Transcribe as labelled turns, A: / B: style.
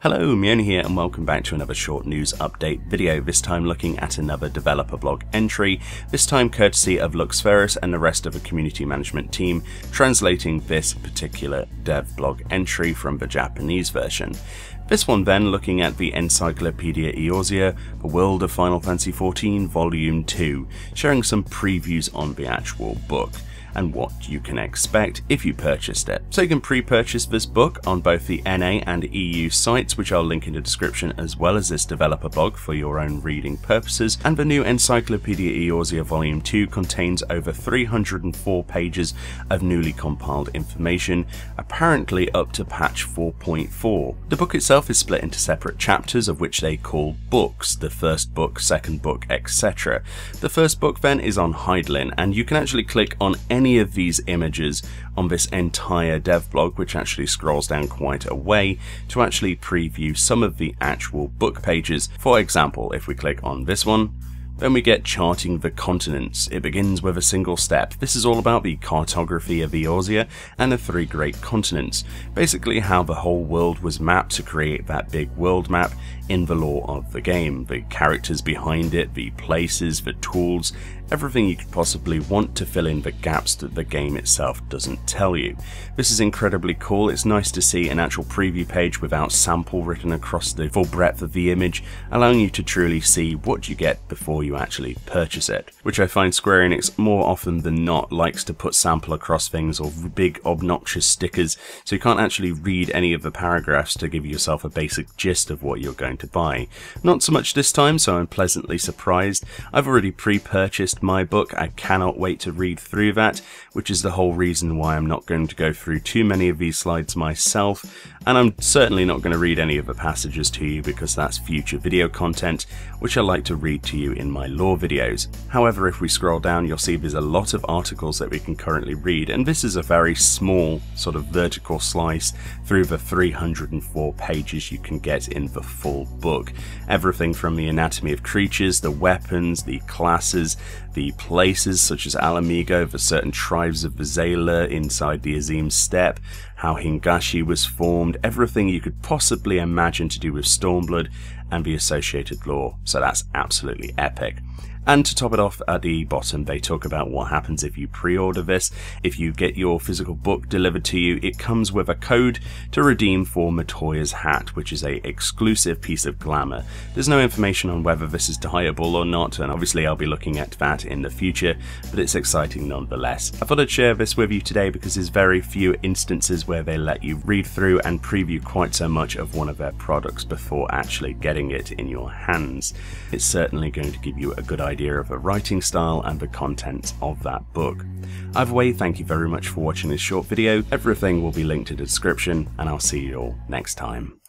A: Hello, Meoni here and welcome back to another short news update video, this time looking at another developer blog entry, this time courtesy of Luxferus and the rest of the community management team, translating this particular dev blog entry from the Japanese version. This one then looking at the Encyclopaedia Eorzea, the World of Final Fantasy XIV Volume 2, sharing some previews on the actual book and what you can expect if you purchased it. So you can pre-purchase this book on both the NA and EU sites, which I'll link in the description, as well as this developer blog for your own reading purposes. And the new Encyclopaedia Eorzea Volume 2 contains over 304 pages of newly compiled information, apparently up to patch 4.4. The book itself is split into separate chapters, of which they call books, the first book, second book, etc. The first book then is on Hydaelyn, and you can actually click on any of these images on this entire dev blog, which actually scrolls down quite a way to actually preview some of the actual book pages. For example, if we click on this one, then we get charting the continents. It begins with a single step. This is all about the cartography of Eorzea and the 3 great continents. Basically how the whole world was mapped to create that big world map in the lore of the game. The characters behind it, the places, the tools, everything you could possibly want to fill in the gaps that the game itself doesn't tell you. This is incredibly cool. It's nice to see an actual preview page without sample written across the full breadth of the image, allowing you to truly see what you get before you actually purchase it, which I find Square Enix more often than not likes to put sample across things or big obnoxious stickers, so you can't actually read any of the paragraphs to give yourself a basic gist of what you're going to buy. Not so much this time, so I'm pleasantly surprised. I've already pre-purchased my book. I cannot wait to read through that, which is the whole reason why I'm not going to go through too many of these slides myself, and I'm certainly not going to read any of the passages to you because that's future video content, which I like to read to you in my lore videos. However, if we scroll down, you'll see there's a lot of articles that we can currently read, and this is a very small sort of vertical slice through the 304 pages you can get in the full book. Everything from the anatomy of creatures, the weapons, the classes, the places such as Alamigo, the certain tribes of the Zayla inside the Azim Steppe, how Hingashi was formed, everything you could possibly imagine to do with Stormblood and the associated lore. So that's absolutely epic. And to top it off, at the bottom they talk about what happens if you pre-order this. If you get your physical book delivered to you, it comes with a code to redeem for Matoya's hat, which is a exclusive piece of glamour. There's no information on whether this is dyeable or not, and obviously I'll be looking at that in the future, but it's exciting nonetheless. I thought I'd share this with you today because there's very few instances where they let you read through and preview quite so much of one of their products before actually getting it in your hands. It's certainly going to give you a good idea of the writing style and the content of that book. Either way, thank you very much for watching this short video. Everything will be linked in the description, and I'll see you all next time.